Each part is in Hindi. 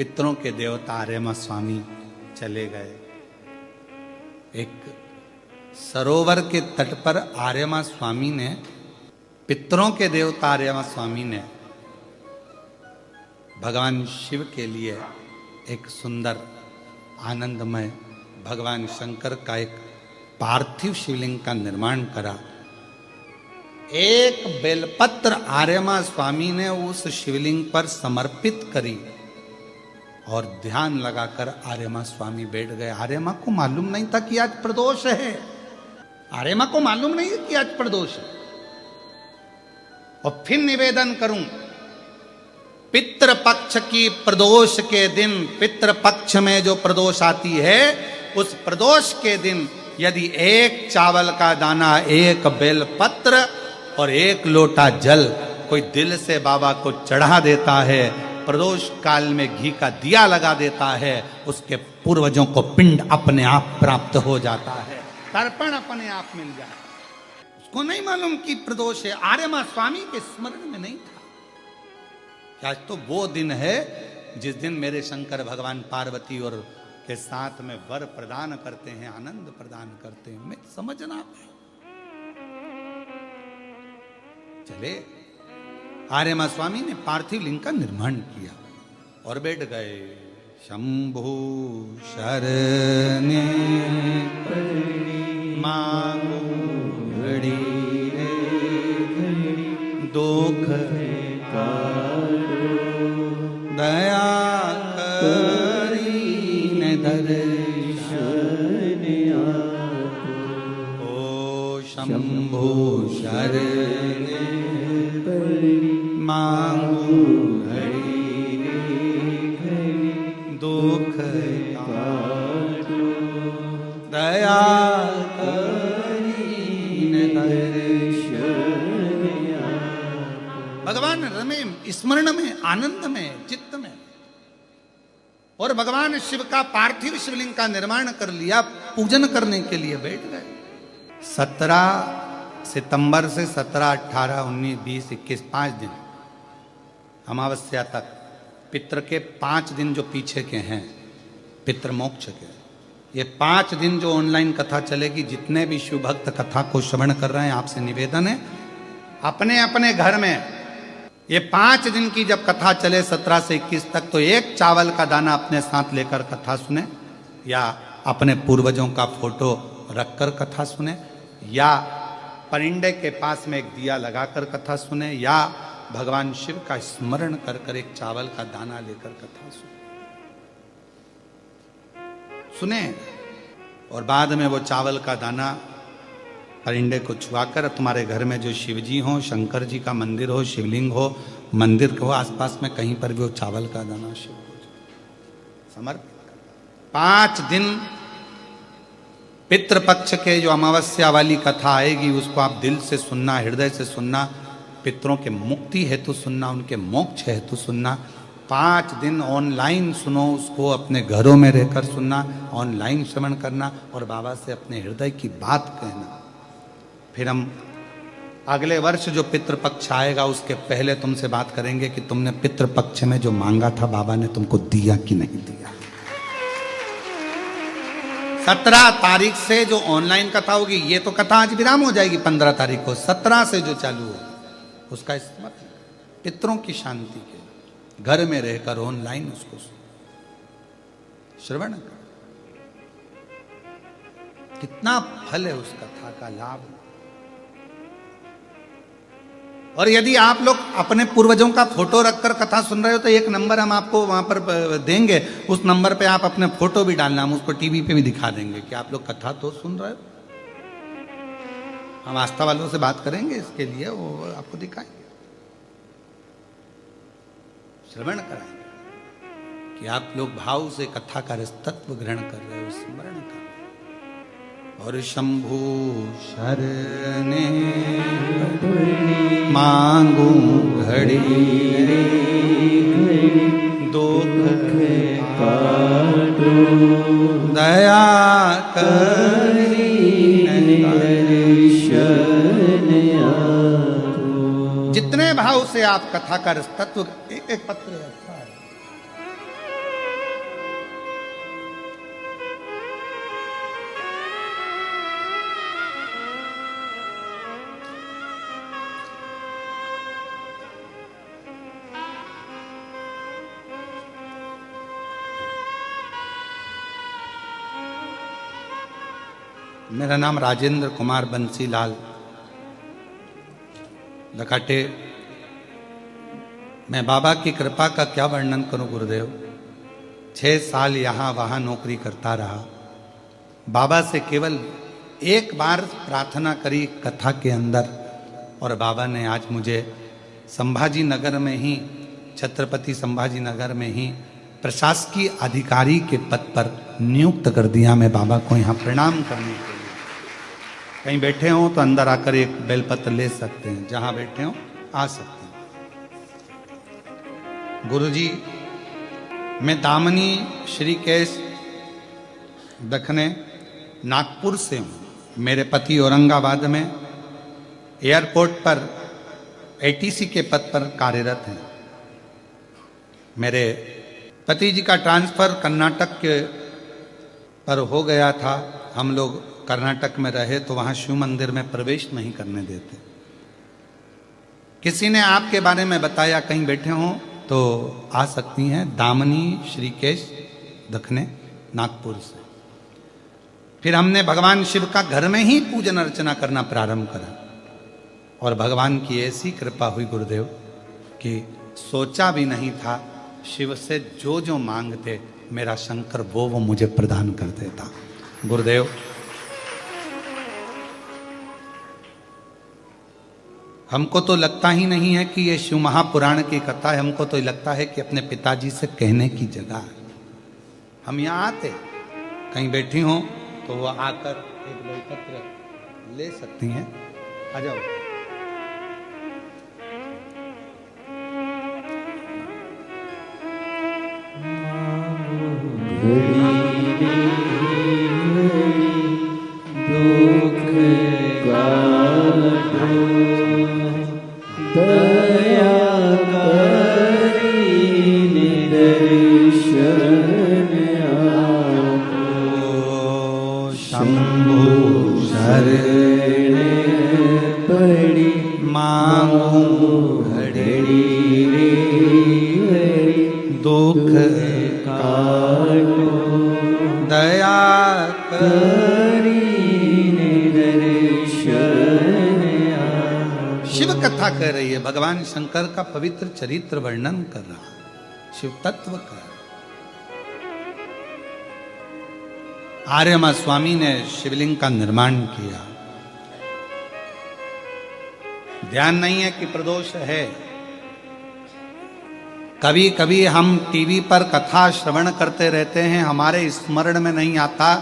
पितरों के देवता आर्यमा स्वामी चले गए। एक सरोवर के तट पर आर्यमा स्वामी ने, पितरों के देवता आर्यमा स्वामी ने भगवान शिव के लिए एक सुंदर आनंदमय भगवान शंकर का एक पार्थिव शिवलिंग का निर्माण करा। एक बेलपत्र आर्यमा स्वामी ने उस शिवलिंग पर समर्पित करी और ध्यान लगाकर आर्यमा स्वामी बैठ गए। आर्यमा को मालूम नहीं था कि आज प्रदोष है। आर्यमा को मालूम नहीं है कि आज प्रदोष है। और फिर निवेदन करूं, पितृपक्ष की प्रदोष के दिन, पितृपक्ष में जो प्रदोष आती है, उस प्रदोष के दिन यदि एक चावल का दाना, एक बेलपत्र और एक लोटा जल कोई दिल से बाबा को चढ़ा देता है, प्रदोष काल में घी का दिया लगा देता है, उसके पूर्वजों को पिंड अपने आप प्राप्त हो जाता है, तर्पण अपने आप मिल जाता है। उसको नहीं मालूम कि प्रदोष है। आर्यमा स्वामी के स्मरण में नहीं था। आज तो वो दिन है जिस दिन मेरे शंकर भगवान पार्वती और के साथ में वर प्रदान करते हैं, आनंद प्रदान करते हैं। मैं समझना चले, आर्यमा स्वामी ने पार्थिव लिंग का निर्माण किया और बैठ गए। शंभु शरणे मांगो घड़ी दुख दया करीने दर्शन ओ शंभु शरणे मांगू घड़ी दुख दया करीने दर्शन। भगवान रमे स्मरण में, आनंद में, चित्त में। और भगवान शिव का पार्थिव शिवलिंग का निर्माण कर लिया, पूजन करने के लिए बैठ गए। 17 सितंबर से 17, 18, 19, 20, 21 5 दिन अमावस्या तक, पितृ के 5 दिन जो पीछे के हैं, पितृ मोक्ष के, ये 5 दिन जो ऑनलाइन कथा चलेगी, जितने भी शिव भक्त कथा को श्रवण कर रहे हैं, आपसे निवेदन है अपने अपने घर में ये 5 दिन की जब कथा चले 17 से 21 तक, तो एक चावल का दाना अपने साथ लेकर कथा सुने, या अपने पूर्वजों का फोटो रखकर कथा सुने, या परिंदे के पास में एक दिया लगाकर कथा सुने, या भगवान शिव का स्मरण कर कर एक चावल का दाना लेकर कथा सुने। और बाद में वो चावल का दाना परिंदे को छुआकर तुम्हारे घर में जो शिवजी हो, शंकर जी का मंदिर हो, शिवलिंग हो, मंदिर के हो आसपास में कहीं पर भी वो चावल का दाना शिव को समर्पित कर। 5 दिन पितृपक्ष के जो अमावस्या वाली कथा आएगी, उसको आप दिल से सुनना, हृदय से सुनना, पितरों के मुक्ति हेतु सुनना, उनके मोक्ष हेतु सुनना। 5 दिन ऑनलाइन सुनो, उसको अपने घरों में रहकर सुनना, ऑनलाइन श्रवण करना और बाबा से अपने हृदय की बात कहना। फिर हम अगले वर्ष जो पितृपक्ष आएगा, उसके पहले तुमसे बात करेंगे कि तुमने पितृपक्ष में जो मांगा था, बाबा ने तुमको दिया कि नहीं दिया। 17 तारीख से जो ऑनलाइन कथा होगी, ये तो कथा आज विराम हो जाएगी 15 तारीख को, 17 से जो चालू हो उसका स्मरण, पितरों की शांति के घर में रहकर ऑनलाइन उसको श्रवण कर। कितना फल है उस कथा का, लाभ। और यदि आप लोग अपने पूर्वजों का फोटो रखकर कथा सुन रहे हो, तो एक नंबर हम आपको वहां पर देंगे, उस नंबर पे आप अपने फोटो भी डालना, हम उसको टीवी पे भी दिखा देंगे कि आप लोग कथा तो सुन रहे हो। हम आस्था वालों से बात करेंगे इसके लिए, वो आपको दिखाएंगे, श्रवण कराएंगे कि आप लोग भाव से कथा का तत्व ग्रहण कर रहे हो, स्मरण कर। और शंभु शरणे मांगू घड़ी दुख काटो दया करी जितने भाव से आप कथा का तत्व, एक पत्र रखा है, मेरा नाम राजेंद्र कुमार बंसीलाल लखाटे। मैं बाबा की कृपा का क्या वर्णन करूं गुरुदेव। 6 साल यहाँ वहाँ नौकरी करता रहा। बाबा से केवल एक बार प्रार्थना करी कथा के अंदर, और बाबा ने आज मुझे संभाजी नगर में ही, छत्रपति संभाजी नगर में ही प्रशासकीय अधिकारी के पद पर नियुक्त कर दिया। मैं बाबा को यहाँ प्रणाम करने के लिए, कहीं बैठे हो तो अंदर आकर एक बेलपत्र ले सकते हैं, जहां बैठे हो आ सकते हैं। गुरुजी, मैं दामनी श्रीकेश दखने नागपुर से हूँ। मेरे पति औरंगाबाद में एयरपोर्ट पर एटीसी के पद पर कार्यरत हैं। मेरे पति जी का ट्रांसफर कर्नाटक के पर हो गया था। हम लोग कर्नाटक में रहे तो वहाँ शिव मंदिर में प्रवेश नहीं करने देते। किसी ने आपके बारे में बताया, कहीं बैठे हों तो आ सकती हैं, दामनी श्रीकेश दखने नागपुर से। फिर हमने भगवान शिव का घर में ही पूजन अर्चना करना प्रारंभ करा, और भगवान की ऐसी कृपा हुई गुरुदेव कि सोचा भी नहीं था, शिव से जो जो मांगते मेरा शंकर वो मुझे प्रदान कर देता। गुरुदेव, हमको तो लगता ही नहीं है कि ये शिव महापुराण की कथा है। हमको तो लगता है कि अपने पिताजी से कहने की जगह है। हम यहाँ आते, कहीं बैठी हों तो वो आकर एक बेलपत्र ले सकती हैं। आ जाओ। शिव कथा कह रही है, भगवान शंकर का पवित्र चरित्र वर्णन कर रहा है, शिव तत्व का। आर्यमा स्वामी ने शिवलिंग का निर्माण किया। ध्यान नहीं है कि प्रदोष है। कभी कभी हम टीवी पर कथा श्रवण करते रहते हैं, हमारे स्मरण में नहीं आता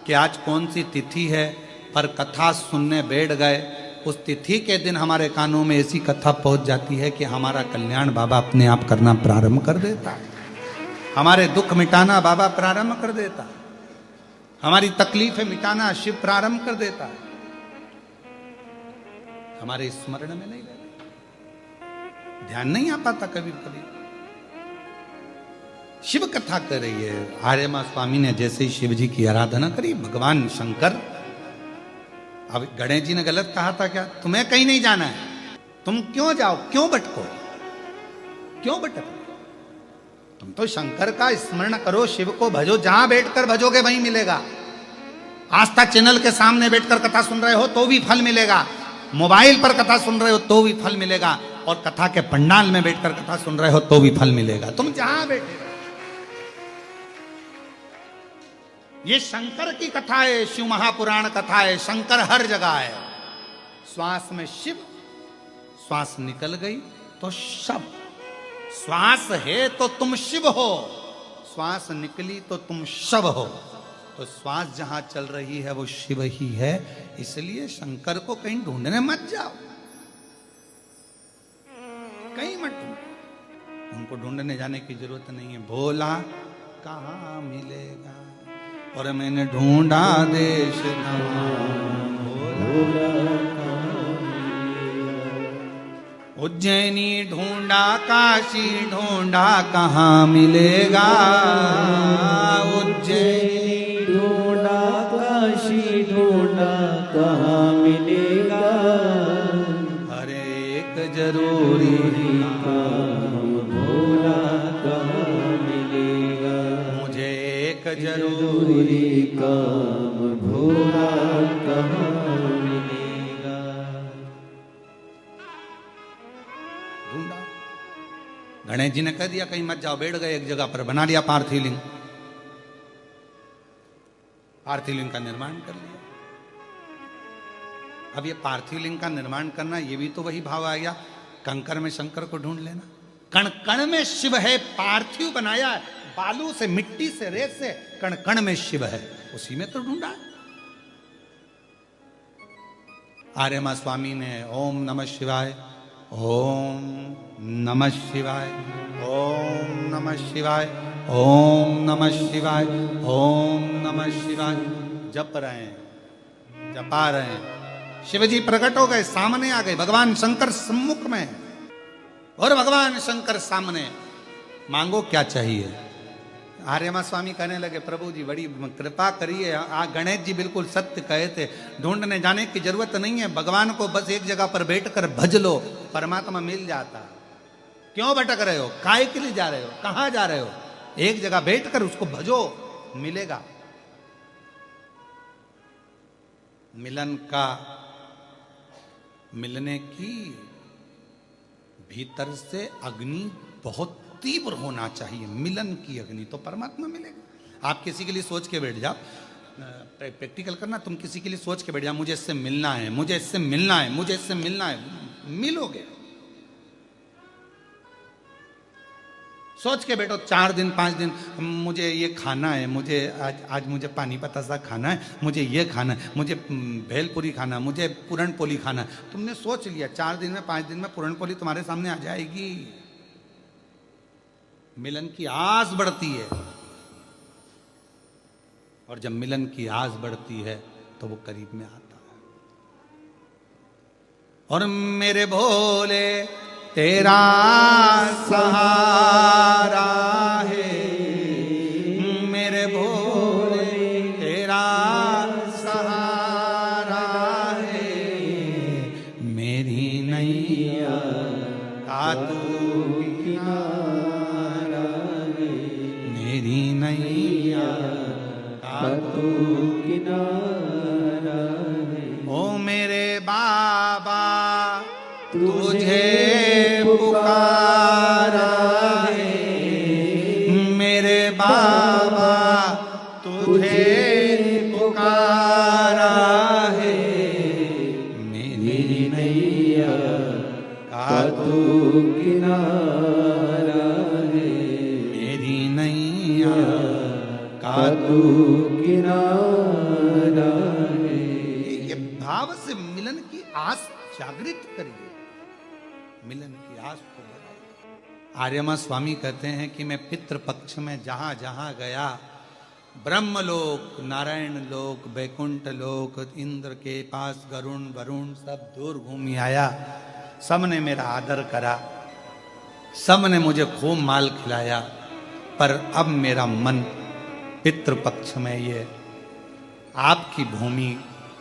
कि आज कौन सी तिथि है, पर कथा सुनने बैठ गए। उस तिथि के दिन हमारे कानों में ऐसी कथा पहुंच जाती है कि हमारा कल्याण बाबा अपने आप करना प्रारंभ कर देता है। हमारे दुख मिटाना बाबा प्रारंभ कर देता है। हमारी तकलीफें मिटाना शिव प्रारंभ कर देता है। हमारे स्मरण में नहीं रहता, ध्यान नहीं आ पाता कभी कभी। शिव कथा कर रही है। आर्यमा स्वामी ने जैसे ही शिव जी की आराधना करी, भगवान शंकर, अब गणेश जी ने गलत कहा था क्या? तुम्हें कहीं नहीं जाना है, तुम क्यों जाओ, क्यों भटको, क्यों भटको? तुम तो शंकर का स्मरण करो, शिव को भजो। जहां बैठकर भजोगे वहीं मिलेगा। आस्था चैनल के सामने बैठकर कथा सुन रहे हो तो भी फल मिलेगा, मोबाइल पर कथा सुन रहे हो तो भी फल मिलेगा, और कथा के पंडाल में बैठकर कथा सुन रहे हो तो भी फल मिलेगा। तुम जहां बैठे, ये शंकर की कथा है, शिव महापुराण कथा है। शंकर हर जगह है। श्वास में शिव, श्वास निकल गई तो शव। श्वास है तो तुम शिव हो, श्वास निकली तो तुम शव हो। तो श्वास जहां चल रही है वो शिव ही है। इसलिए शंकर को कहीं ढूंढने मत जाओ, कहीं मत ढूंढो, उनको ढूंढने जाने की जरूरत नहीं है। भोला कहाँ मिलेगा, और मैंने ढूंढा देश भोला। उज्जैनी ढूंढा, काशी ढूंढा, कहाँ मिलेगा। उज्जैनी ढूंढा, काशी ढूंढा, कहाँ मिलेगा। हर एक जरूरी काम भोला कहाँ मिलेगा। मुझे एक जरूरी काम भोला गणेश जी ने कह दिया कहीं मत जाओ, बैठ गए एक जगह पर, बना लिया पार्थिव लिंग, पार्थिव लिंग का निर्माण कर लिया। अब ये पार्थिव लिंग का निर्माण करना, ये भी तो वही भाव आ गया, कंकर में शंकर को ढूंढ लेना। कण कण में शिव है, पार्थिव बनाया है, बालू से, मिट्टी से, रेत से, कण कण में शिव है, उसी में तो ढूंढा। आर्यमा स्वामी ने ओम नमः शिवाय, ओम नमः शिवाय, ओम नमः शिवाय, ओम नमः शिवाय, ओम नमः शिवाय जप रहे हैं, जपा रहे हैं। शिवजी प्रकट हो गए, सामने आ गए, भगवान शंकर सम्मुख में, और भगवान शंकर सामने, मांगो क्या चाहिए। आर्यमा स्वामी कहने लगे प्रभु जी बड़ी कृपा करिए, गणेश जी बिल्कुल सत्य कहे थे, ढूंढने जाने की जरूरत नहीं है, भगवान को बस एक जगह पर बैठकर भज लो, परमात्मा मिल जाता। क्यों भटक रहे हो, काय के लिए जा रहे हो, कहां जा रहे हो, एक जगह बैठकर उसको भजो, मिलेगा। मिलन का, मिलने की भीतर से अग्नि बहुत तीव्र होना चाहिए, मिलन की अग्नि, तो परमात्मा मिलेगा। आप किसी के लिए सोच के बैठ जाओ, प्रैक्टिकल करना, तुम किसी के लिए सोच के बैठ जाओ, मुझे इससे मिलना है, मुझे इससे मिलना है, मुझे इससे मिलना है, मिलोगे। सोच के बैठो 4 दिन 5 दिन, मुझे ये खाना है, मुझे आज मुझे पानी पतासा खाना है, मुझे ये खाना है, मुझे भेलपुरी खाना, मुझे पूरनपोली खाना है। तुमने सोच लिया, 4 दिन में 5 दिन में पूरनपोली तुम्हारे सामने आ जाएगी। मिलन की आस बढ़ती है, और जब मिलन की आस बढ़ती है तो वो करीब में आता है। और मेरे भोले तेरा सहारा है, मेरे भोले तेरा सहारा है, मेरी नैया का तू किनारा है, मेरी नैया का तू किनारा है। ओ मेरे बाबा तुझे पुकारा है, मेरे बाबा तुझे पुकारा है, मेरी नैया का तू किनारा है, मेरी नैया का तू किनारा है। ये भाव से मिलन की आस जागृत करिए, मिलन की आस को बढ़ाइए। आर्यमा स्वामी कहते हैं कि मैं पितृ पक्ष में जहां जहां गया, ब्रह्मलोक, नारायण लोक, वैकुंठ लोक, इंद्र के पास गरुण वरुण सब दूर घूमी आया, सबने मेरा आदर करा, सबने मुझे खूब माल खिलाया, पर अब मेरा मन पितृपक्ष में ये आपकी भूमि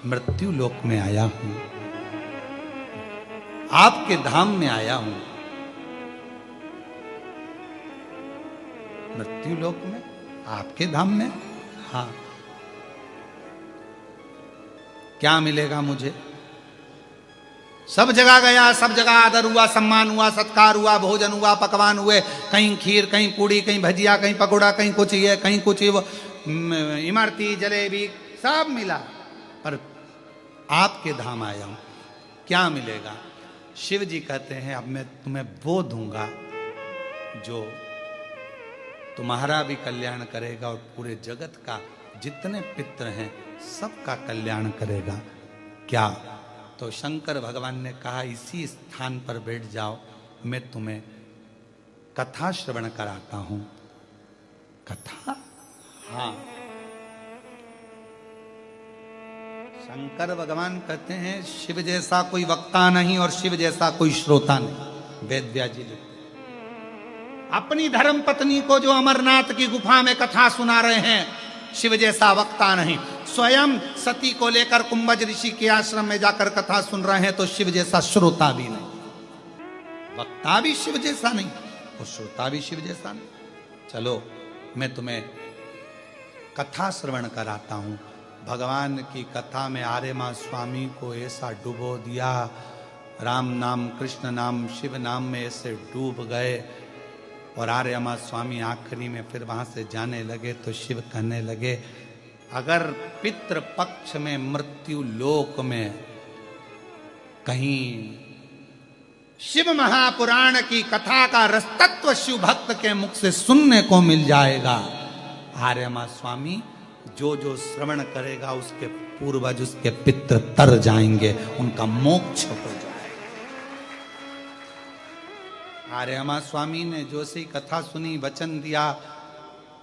मृत्यु लोक में आया हूं, आपके धाम में आया हूं। मृत्यु लोक में, आपके धाम में, हाँ। क्या मिलेगा मुझे? सब जगह गया, सब जगह आदर हुआ, सम्मान हुआ, सत्कार हुआ, भोजन हुआ, पकवान हुए, कहीं खीर, कहीं पूड़ी, कहीं भजिया, कहीं पकोड़ा, कहीं कुछ ये, कहीं कुछ वो, इमरती, जलेबी, सब मिला, पर आपके धाम आया हूं, क्या मिलेगा? शिव जी कहते हैं अब मैं तुम्हें वो दूंगा जो तुम्हारा भी कल्याण करेगा और पूरे जगत का, जितने पितृ हैं सबका कल्याण करेगा। क्या? तो शंकर भगवान ने कहा इसी स्थान पर बैठ जाओ, मैं तुम्हें कथा श्रवण कराता हूं। कथा? हाँ। शंकर भगवान कहते हैं शिव जैसा कोई वक्ता नहीं और शिव जैसा कोई श्रोता नहीं। वेद व्यास जी लिखते, अपनी धर्म पत्नी को जो अमरनाथ की गुफा में कथा सुना रहे हैं, शिव जैसा वक्ता नहीं। स्वयं सती को लेकर कुंभज ऋषि के आश्रम में जाकर कथा सुन रहे हैं तो शिव जैसा श्रोता भी नहीं, वक्ता भी शिव जैसा नहीं और श्रोता भी शिव जैसा नहीं। चलो मैं तुम्हें कथा श्रवण कराता हूं। भगवान की कथा में आर्यमा स्वामी को ऐसा डुबो दिया, राम नाम, कृष्ण नाम, शिव नाम में ऐसे डूब गए और आर्यमा स्वामी आखिरी में फिर वहां से जाने लगे तो शिव कहने लगे, अगर पितृ पक्ष में मृत्यु लोक में कहीं शिव महापुराण की कथा का रसतत्व शिव भक्त के मुख से सुनने को मिल जाएगा, आर्यमा स्वामी जो जो श्रवण करेगा उसके पूर्वज उसके पितृ तर जाएंगे, उनका मोक्ष हो जाएगा। आर्यमा स्वामी ने जो सी कथा सुनी, वचन दिया,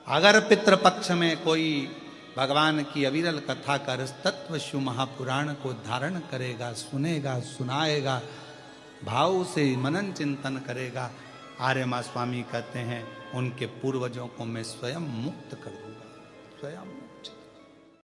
अगर पितृपक्ष में कोई भगवान की अविरल कथा का रसतत्व शिव महापुराण को धारण करेगा, सुनेगा, सुनाएगा, भाव से मनन चिंतन करेगा, आर्यमा स्वामी कहते हैं उनके पूर्वजों को मैं स्वयं मुक्त कर दूंगा, स्वयं।